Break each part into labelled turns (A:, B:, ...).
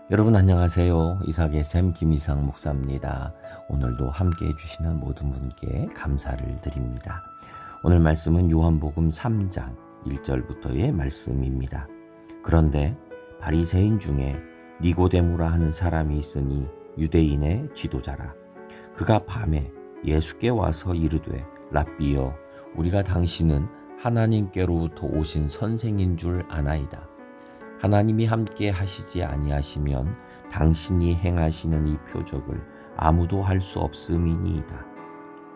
A: 여러분 안녕하세요. 이삭의 샘 김이상 목사입니다. 오늘도 함께 해주시는 모든 분께 감사를 드립니다. 오늘 말씀은 요한복음 3장 1절부터의 말씀입니다. 그런데 바리새인 중에 니고데모라 하는 사람이 있으니 유대인의 지도자라. 그가 밤에 예수께 와서 이르되 랍비여 우리가 당신은 하나님께로부터 오신 선생인 줄 아나이다. 하나님이 함께 하시지 아니하시면 당신이 행하시는 이 표적을 아무도 할 수 없음이니이다.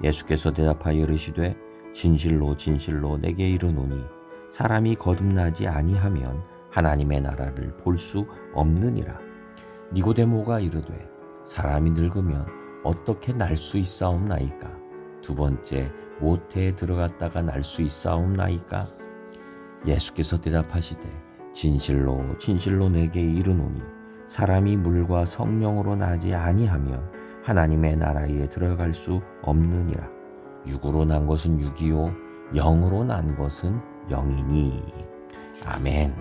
A: 예수께서 대답하여 이르시되 진실로 진실로 내게 이르노니 사람이 거듭나지 아니하면 하나님의 나라를 볼 수 없느니라. 니고데모가 이르되 사람이 늙으면 어떻게 날 수 있사옵나이까? 두 번째 모태에 들어갔다가 날 수 있사옵나이까? 예수께서 대답하시되 진실로 진실로 내게 이르노니 사람이 물과 성령으로 나지 아니하면 하나님의 나라에 들어갈 수 없느니라. 육으로 난 것은 육이요 영으로 난 것은 영이니. 아멘.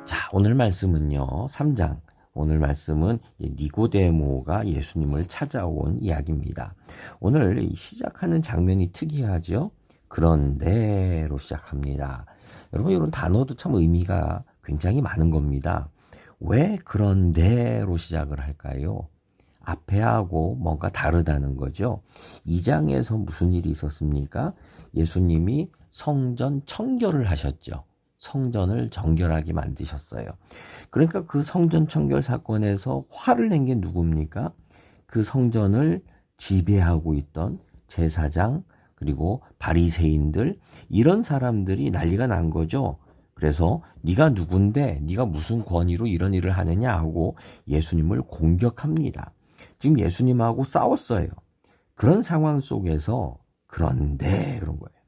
A: 자, 오늘 말씀은요 3장. 오늘 말씀은 니고데모가 예수님을 찾아온 이야기입니다. 오늘 시작하는 장면이 특이하죠. 그런데로 시작합니다. 여러분 이런 단어도 참 의미가 굉장히 많은 겁니다. 왜 그런데로 시작을 할까요? 앞에 하고 뭔가 다르다는 거죠. 2장에서 무슨 일이 있었습니까? 예수님이 성전 청결을 하셨죠. 성전을 정결하게 만드셨어요. 그러니까 그 성전 청결 사건에서 화를 낸 게 누굽니까? 그 성전을 지배하고 있던 제사장 그리고 바리새인들 이런 사람들이 난리가 난 거죠. 그래서 네가 누군데 네가 무슨 권위로 이런 일을 하느냐 하고 예수님을 공격합니다. 지금 예수님하고 싸웠어요. 그런 상황 속에서 그런데 그런 거예요.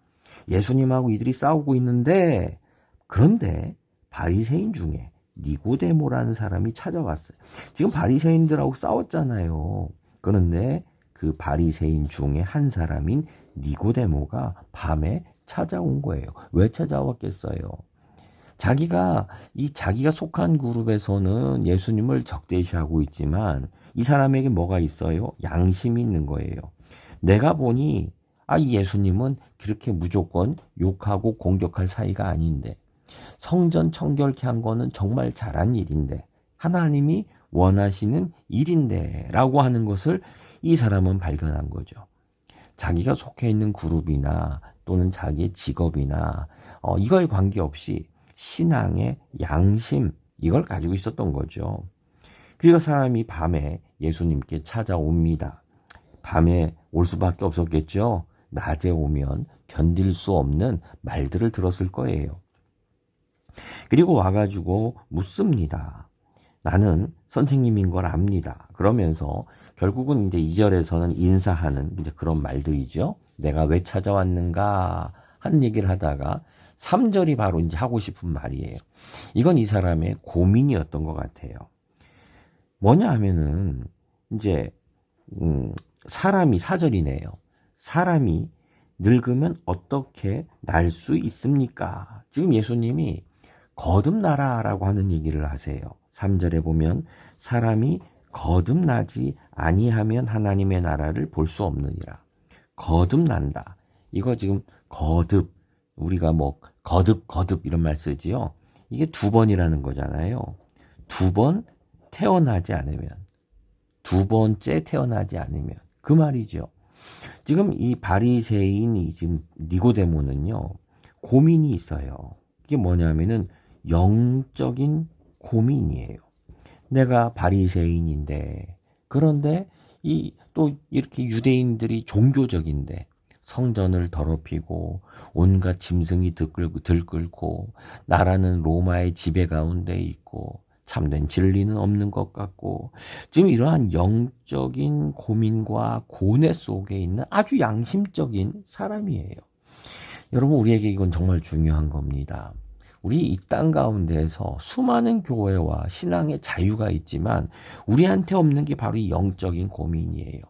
A: 예수님하고 이들이 싸우고 있는데 그런데 바리새인 중에 니고데모라는 사람이 찾아왔어요. 지금 바리새인들하고 싸웠잖아요. 그런데 그 바리새인 중에 한 사람인 니고데모가 밤에 찾아온 거예요. 왜 찾아왔겠어요? 자기가 속한 그룹에서는 예수님을 적대시하고 있지만 이 사람에게 뭐가 있어요? 양심이 있는 거예요. 내가 보니 이 예수님은 그렇게 무조건 욕하고 공격할 사이가 아닌데 성전 청결케 한 거는 정말 잘한 일인데 하나님이 원하시는 일인데 라고 하는 것을 이 사람은 발견한 거죠. 자기가 속해 있는 그룹이나 또는 자기의 직업이나 이거에 관계없이 신앙의 양심 이걸 가지고 있었던 거죠. 그리고 사람이 밤에 예수님께 찾아옵니다. 밤에 올 수밖에 없었겠죠. 낮에 오면 견딜 수 없는 말들을 들었을 거예요. 그리고 와가지고 묻습니다. 나는 선생님인 걸 압니다. 그러면서 결국은 이제 2절에서는 인사하는 이제 그런 말들이죠. 내가 왜 찾아왔는가 하는 얘기를 하다가 3절이 바로 이제 하고 싶은 말이에요. 이건 이 사람의 고민이었던 것 같아요. 뭐냐 하면은 이제 사람이 4절이네요. 사람이 늙으면 어떻게 날 수 있습니까? 지금 예수님이 거듭나라라고 하는 얘기를 하세요. 3절에 보면 사람이 거듭나지 아니하면 하나님의 나라를 볼 수 없느니라. 거듭난다. 이거 지금 거듭 우리가 뭐 거듭 이런 말 쓰지요. 이게 두 번이라는 거잖아요. 두 번 태어나지 않으면 두 번째 태어나지 않으면 그 말이죠. 지금 이 바리새인이 지금 니고데모는요 고민이 있어요. 이게 뭐냐면은 영적인 고민이에요. 내가 바리새인인데 그런데 또 이렇게 유대인들이 종교적인데 성전을 더럽히고 온갖 짐승이 들끓고 나라는 로마의 지배 가운데 있고 참된 진리는 없는 것 같고 지금 이러한 영적인 고민과 고뇌 속에 있는 아주 양심적인 사람이에요. 여러분 우리에게 이건 정말 중요한 겁니다. 우리 이 땅 가운데에서 수많은 교회와 신앙의 자유가 있지만 우리한테 없는 게 바로 이 영적인 고민이에요.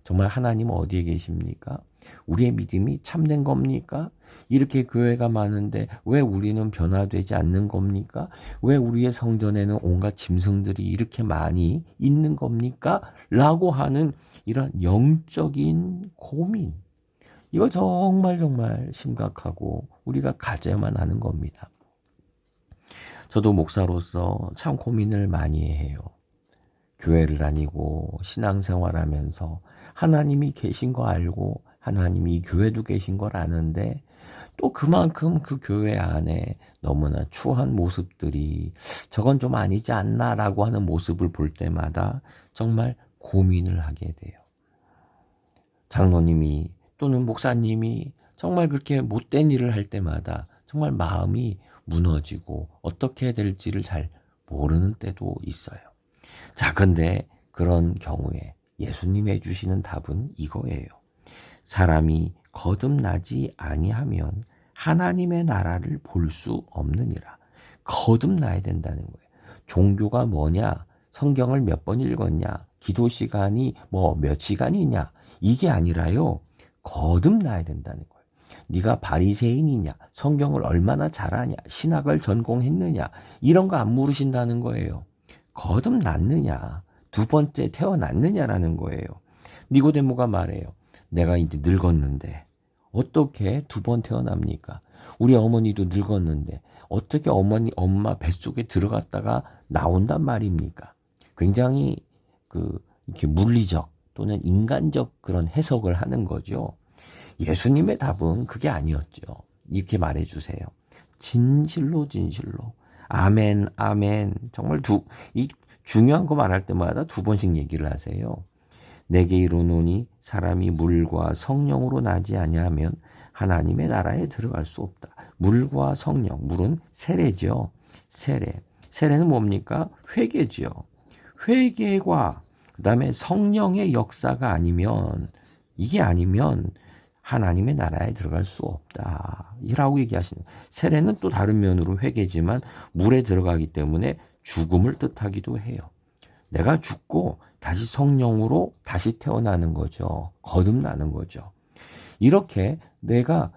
A: 정말 하나님은 어디에 계십니까? 우리의 믿음이 참된 겁니까? 이렇게 교회가 많은데 왜 우리는 변화되지 않는 겁니까? 왜 우리의 성전에는 온갖 짐승들이 이렇게 많이 있는 겁니까? 라고 하는 이런 영적인 고민. 이거 정말 심각하고 우리가 가져야만 하는 겁니다. 저도 목사로서 참 고민을 많이 해요. 교회를 다니고 신앙생활하면서 하나님이 계신 거 알고 하나님이 이 교회도 계신 걸 아는데 또 그만큼 그 교회 안에 너무나 추한 모습들이 저건 좀 아니지 않나라고 하는 모습을 볼 때마다 정말 고민을 하게 돼요. 장로님이 또는 목사님이 정말 그렇게 못된 일을 할 때마다 정말 마음이 무너지고 어떻게 해야 될지를 잘 모르는 때도 있어요. 자, 근데 그런 경우에 예수님이 해주시는 답은 이거예요. 사람이 거듭나지 아니하면 하나님의 나라를 볼 수 없느니라. 거듭나야 된다는 거예요. 종교가 뭐냐? 성경을 몇 번 읽었냐? 기도 시간이 몇 시간이냐? 이게 아니라요. 거듭나야 된다는 거예요. 네가 바리새인이냐? 성경을 얼마나 잘하냐? 신학을 전공했느냐? 이런 거 안 물으신다는 거예요. 거듭났느냐? 두 번째 태어났느냐라는 거예요. 니고데모가 말해요. 내가 이제 늙었는데 어떻게 두 번 태어납니까? 우리 어머니도 늙었는데 어떻게 엄마 뱃속에 들어갔다가 나온단 말입니까? 굉장히 이렇게 물리적 또는 인간적 그런 해석을 하는 거죠. 예수님의 답은 그게 아니었죠. 이렇게 말해주세요. 진실로 아멘 아멘. 정말 이 중요한 거 말할 때마다 두 번씩 얘기를 하세요. 내게 이르노니 사람이 물과 성령으로 나지 아니하면 하나님의 나라에 들어갈 수 없다. 물과 성령, 물은 세례죠. 세례는 뭡니까? 회개죠. 회개과 그다음에 성령의 역사가 아니면 이게 아니면 하나님의 나라에 들어갈 수 없다. 이라고 얘기하시는. 세례는 또 다른 면으로 회개지만 물에 들어가기 때문에 죽음을 뜻하기도 해요. 내가 죽고 다시 성령으로 다시 태어나는 거죠. 거듭나는 거죠. 이렇게 내가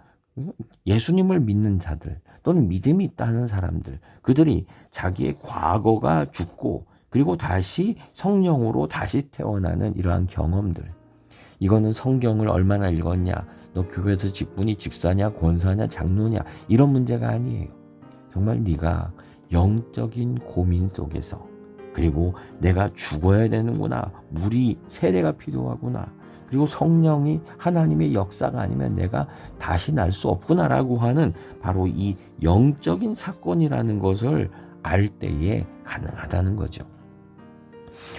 A: 예수님을 믿는 자들 또는 믿음이 있다는 사람들, 그들이 자기의 과거가 죽고 그리고 다시 성령으로 다시 태어나는 이러한 경험들. 이거는 성경을 얼마나 읽었냐, 너 교회에서 직분이 집사냐, 권사냐, 장로냐 이런 문제가 아니에요. 정말 네가 영적인 고민 속에서 그리고 내가 죽어야 되는구나, 물이 세례가 필요하구나, 그리고 성령이 하나님의 역사가 아니면 내가 다시 날 수 없구나라고 하는 바로 이 영적인 사건이라는 것을 알 때에 가능하다는 거죠.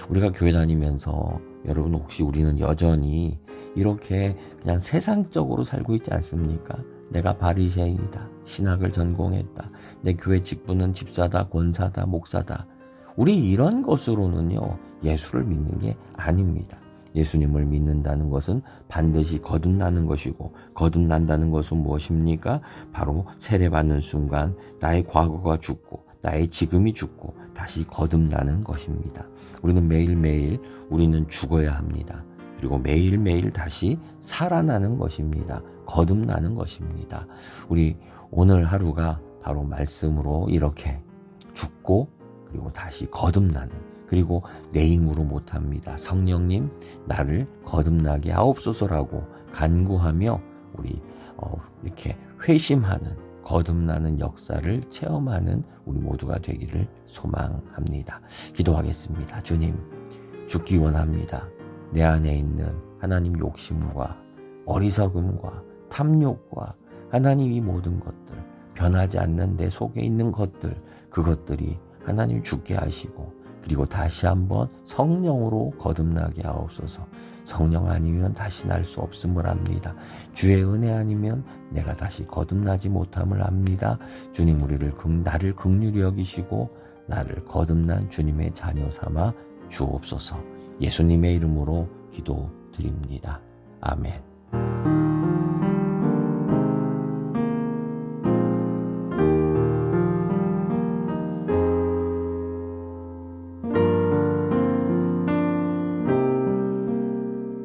A: 우리가 교회 다니면서 여러분 혹시 우리는 여전히 이렇게 그냥 세상적으로 살고 있지 않습니까? 내가 바리새인이다, 신학을 전공했다, 내 교회 직분은 집사다, 권사다, 목사다. 우리 이런 것으로는요 예수를 믿는 게 아닙니다. 예수님을 믿는다는 것은 반드시 거듭나는 것이고, 거듭난다는 것은 무엇입니까? 바로 세례받는 순간 나의 과거가 죽고 나의 지금이 죽고 다시 거듭나는 것입니다. 우리는 매일매일 우리는 죽어야 합니다. 그리고 매일매일 다시 살아나는 것입니다. 거듭나는 것입니다. 우리 오늘 하루가 바로 말씀으로 이렇게 죽고 그리고 다시 거듭나는, 그리고 내 힘으로 못합니다. 성령님 나를 거듭나게 하옵소서라고 간구하며 우리 이렇게 회심하는, 거듭나는 역사를 체험하는 우리 모두가 되기를 소망합니다. 기도하겠습니다. 주님, 죽기 원합니다. 내 안에 있는 하나님 욕심과 어리석음과 탐욕과 하나님 이 모든 것들, 변하지 않는 내 속에 있는 것들, 그것들이 하나님 죽게 하시고 그리고 다시 한번 성령으로 거듭나게 하옵소서. 성령 아니면 다시 날 수 없음을 압니다. 주의 은혜 아니면 내가 다시 거듭나지 못함을 압니다. 주님, 나를 긍휼히 여기시고 나를 거듭난 주님의 자녀 삼아 주옵소서. 예수님의 이름으로 기도드립니다. 아멘.